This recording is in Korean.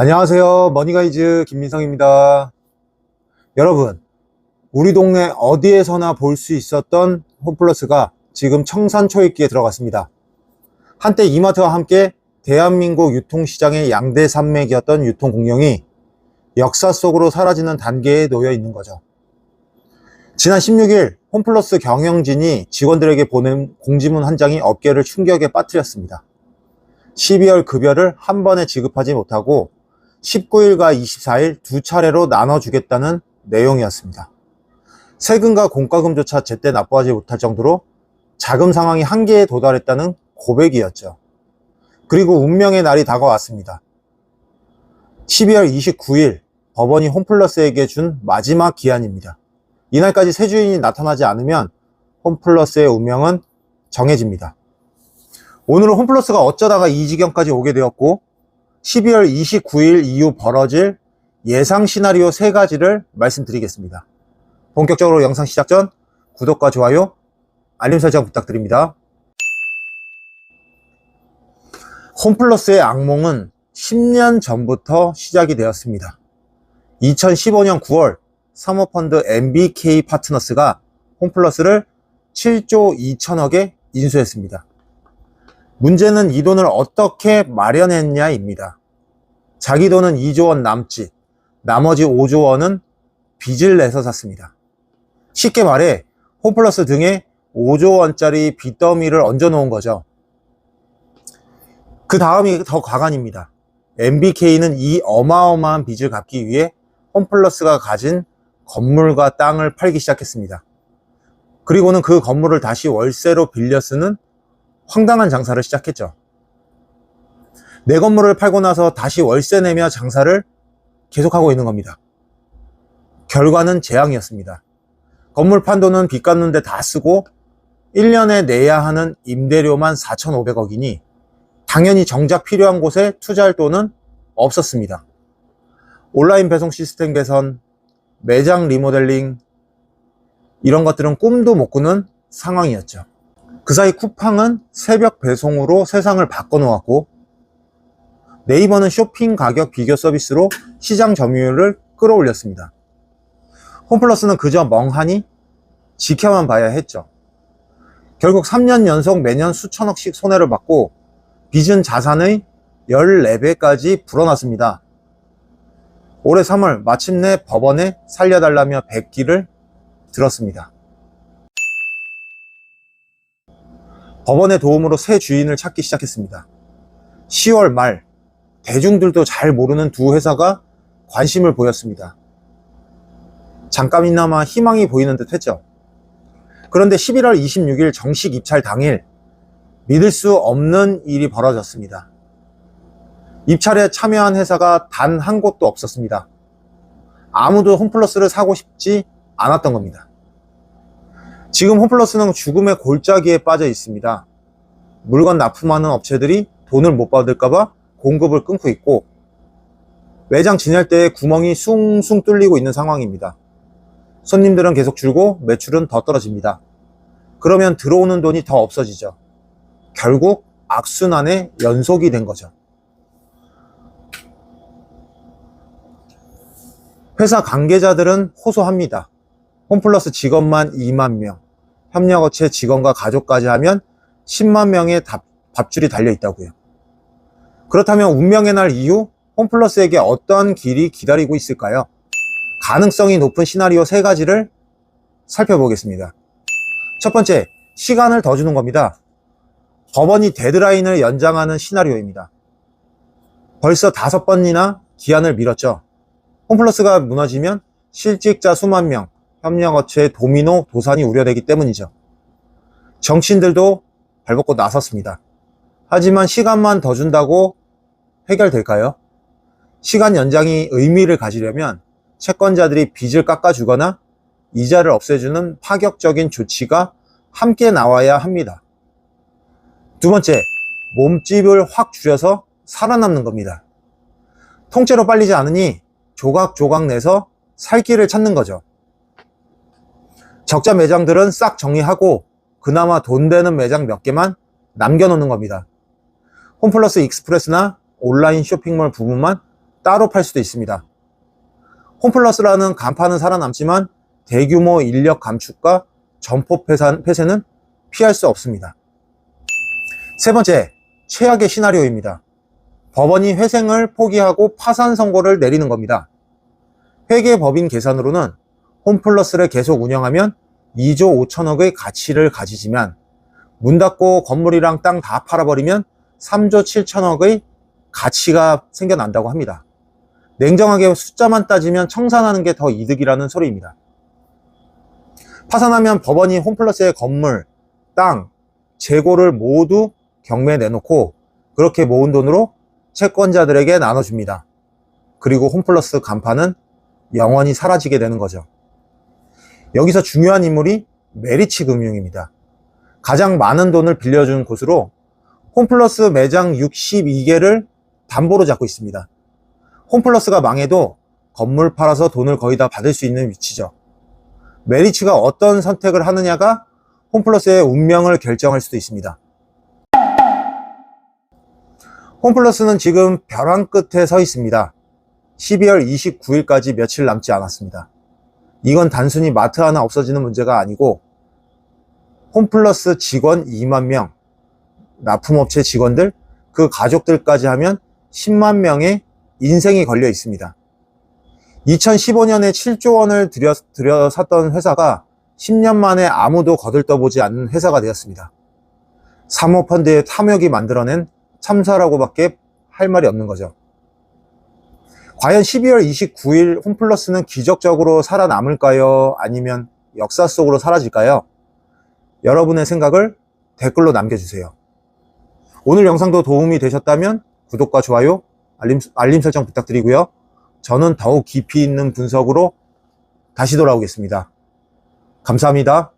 안녕하세요. 머니가이즈 김민성입니다. 여러분, 우리 동네 어디에서나 볼 수 있었던 홈플러스가 지금 청산초입기에 들어갔습니다. 한때 이마트와 함께 대한민국 유통시장의 양대 산맥이었던 유통공룡이 역사 속으로 사라지는 단계에 놓여 있는 거죠. 지난 16일 홈플러스 경영진이 직원들에게 보낸 공지문 한 장이 업계를 충격에 빠뜨렸습니다. 12월 급여를 한 번에 지급하지 못하고 19일과 24일 두 차례로 나눠주겠다는 내용이었습니다. 세금과 공과금조차 제때 납부하지 못할 정도로 자금 상황이 한계에 도달했다는 고백이었죠. 그리고 운명의 날이 다가왔습니다. 12월 29일 법원이 홈플러스에게 준 마지막 기한입니다. 이날까지 새 주인이 나타나지 않으면 홈플러스의 운명은 정해집니다. 오늘은 홈플러스가 어쩌다가 이 지경까지 오게 되었고 12월 29일 이후 벌어질 예상 시나리오 3가지를 말씀드리겠습니다. 본격적으로 영상 시작 전 구독과 좋아요, 알림 설정 부탁드립니다. 홈플러스의 악몽은 10년 전부터 시작이 되었습니다. 2015년 9월 사모펀드 MBK 파트너스가 홈플러스를 7조 2천억에 인수했습니다. 문제는 이 돈을 어떻게 마련했냐입니다. 자기 돈은 2조 원 남짓, 나머지 5조 원은 빚을 내서 샀습니다. 쉽게 말해 홈플러스 등에 5조 원짜리 빚더미를 얹어 놓은 거죠. 그 다음이 더 과간입니다. MBK는 이 어마어마한 빚을 갚기 위해 홈플러스가 가진 건물과 땅을 팔기 시작했습니다. 그리고는 그 건물을 다시 월세로 빌려 쓰는 황당한 장사를 시작했죠. 내 건물을 팔고 나서 다시 월세 내며 장사를 계속하고 있는 겁니다. 결과는 재앙이었습니다. 건물 판 돈은 빚 갚는데 다 쓰고 1년에 내야 하는 임대료만 4,500억이니 당연히 정작 필요한 곳에 투자할 돈은 없었습니다. 온라인 배송 시스템 개선, 매장 리모델링, 이런 것들은 꿈도 못 꾸는 상황이었죠. 그 사이 쿠팡은 새벽 배송으로 세상을 바꿔놓았고 네이버는 쇼핑 가격 비교 서비스로 시장 점유율을 끌어올렸습니다. 홈플러스는 그저 멍하니 지켜만 봐야 했죠. 결국 3년 연속 매년 수천억씩 손해를 받고 빚은 자산의 14배까지 불어났습니다. 올해 3월 마침내 법원에 살려달라며 백기를 들었습니다. 법원의 도움으로 새 주인을 찾기 시작했습니다. 10월 말 대중들도 잘 모르는 두 회사가 관심을 보였습니다. 잠깐이나마 희망이 보이는 듯 했죠. 그런데 11월 26일 정식 입찰 당일 믿을 수 없는 일이 벌어졌습니다. 입찰에 참여한 회사가 단 한 곳도 없었습니다. 아무도 홈플러스를 사고 싶지 않았던 겁니다. 지금 홈플러스는 죽음의 골짜기에 빠져 있습니다. 물건 납품하는 업체들이 돈을 못 받을까봐 공급을 끊고 있고 매장 진열대에 구멍이 숭숭 뚫리고 있는 상황입니다. 손님들은 계속 줄고 매출은 더 떨어집니다. 그러면 들어오는 돈이 더 없어지죠. 결국 악순환의 연속이 된 거죠. 회사 관계자들은 호소합니다. 홈플러스 직원만 2만 명, 협력업체 직원과 가족까지 하면 10만 명의 밥줄이 달려 있다고요. 그렇다면 운명의 날 이후 홈플러스에게 어떤 길이 기다리고 있을까요? 가능성이 높은 시나리오 3가지를 살펴보겠습니다. 첫 번째, 시간을 더 주는 겁니다. 법원이 데드라인을 연장하는 시나리오입니다. 벌써 5번이나 기한을 미뤘죠. 홈플러스가 무너지면 실직자 수만 명, 협력업체의 도미노 도산이 우려되기 때문이죠. 정치인들도 발벗고 나섰습니다. 하지만 시간만 더 준다고 해결될까요? 시간 연장이 의미를 가지려면 채권자들이 빚을 깎아주거나 이자를 없애주는 파격적인 조치가 함께 나와야 합니다. 두 번째, 몸집을 확 줄여서 살아남는 겁니다. 통째로 빨리지 않으니 조각조각 내서 살 길을 찾는 거죠. 적자 매장들은 싹 정리하고 그나마 돈 되는 매장 몇 개만 남겨놓는 겁니다. 홈플러스 익스프레스나 온라인 쇼핑몰 부분만 따로 팔 수도 있습니다. 홈플러스라는 간판은 살아남지만 대규모 인력 감축과 점포 폐쇄는 피할 수 없습니다. 세 번째, 최악의 시나리오입니다. 법원이 회생을 포기하고 파산 선고를 내리는 겁니다. 회계법인 계산으로는 홈플러스를 계속 운영하면 2조 5천억의 가치를 가지지만 문 닫고 건물이랑 땅 다 팔아버리면 3조 7천억의 가치가 생겨난다고 합니다. 냉정하게 숫자만 따지면 청산하는 게 더 이득이라는 소리입니다. 파산하면 법원이 홈플러스의 건물, 땅, 재고를 모두 경매에 내놓고 그렇게 모은 돈으로 채권자들에게 나눠줍니다. 그리고 홈플러스 간판은 영원히 사라지게 되는 거죠. 여기서 중요한 인물이 메리츠 금융입니다. 가장 많은 돈을 빌려준 곳으로 홈플러스 매장 62개를 담보로 잡고 있습니다. 홈플러스가 망해도 건물 팔아서 돈을 거의 다 받을 수 있는 위치죠. 메리츠가 어떤 선택을 하느냐가 홈플러스의 운명을 결정할 수도 있습니다. 홈플러스는 지금 벼랑 끝에 서 있습니다. 12월 29일까지 며칠 남지 않았습니다. 이건 단순히 마트 하나 없어지는 문제가 아니고 홈플러스 직원 2만 명, 납품업체 직원들, 그 가족들까지 하면 10만 명의 인생이 걸려 있습니다. 2015년에 7조 원을 들여 샀던 회사가 10년 만에 아무도 거들떠보지 않는 회사가 되었습니다. 사모펀드의 탐욕이 만들어낸 참사라고밖에 할 말이 없는 거죠. 과연 12월 29일 홈플러스는 기적적으로 살아남을까요? 아니면 역사 속으로 사라질까요? 여러분의 생각을 댓글로 남겨주세요. 오늘 영상도 도움이 되셨다면 구독과 좋아요, 알림 설정 부탁드리고요. 저는 더욱 깊이 있는 분석으로 다시 돌아오겠습니다. 감사합니다.